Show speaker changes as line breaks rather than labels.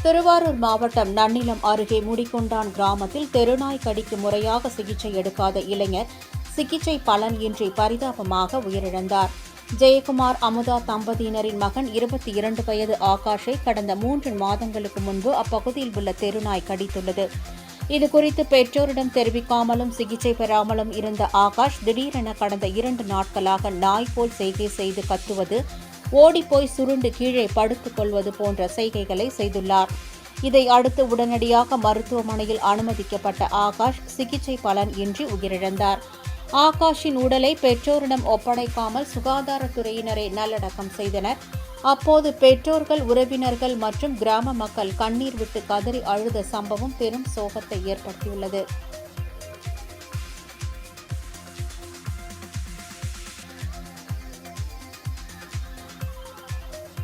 திருவாரூர் மாவட்டம் நன்னிலம் அருகே முடிகொண்டான் கிராமத்தில் தெருநாய் கடிக்கு முறையாக சிகிச்சை எடுக்காத இளைஞர் சிகிச்சை பலன் இன்றி பரிதாபமாக உயிரிழந்தார். ஜெயக்குமார் அமுதா தம்பதியினரின் மகன் 22 வயது ஆகாஷை கடந்த 3 மாதங்களுக்கு முன்பு அப்பகுதியில் உள்ள தெருநாய் கடித்துள்ளது. இதுகுறித்து பெற்றோரிடம் தெரிவிக்காமலும் சிகிச்சை பெறாமலும் இருந்த ஆகாஷ் திடீரென கடந்த 2 நாட்களாக நாய் போல் செய்கை செய்து கத்துவது, ஓடிப்போய் சுருண்டு கீழே படுத்துக் கொள்வது போன்ற செய்கைகளை செய்துள்ளார். இதை அடுத்து உடனடியாக மருத்துவமனையில் அனுமதிக்கப்பட்ட ஆகாஷ் சிகிச்சை பலன் இன்றி உயிரிழந்தார். ஆகாஷின் உடலை பெற்றோரிடம் ஒப்படைக்காமல் சுகாதாரத்துறையினரே நல்லடக்கம் செய்தனர். அப்போது பெற்றோர்கள், உறவினர்கள் மற்றும் கிராம மக்கள் கண்ணீர் விட்டு கதறி அழுத சம்பவம் பெரும் சோகத்தை ஏற்படுத்தியுள்ளது.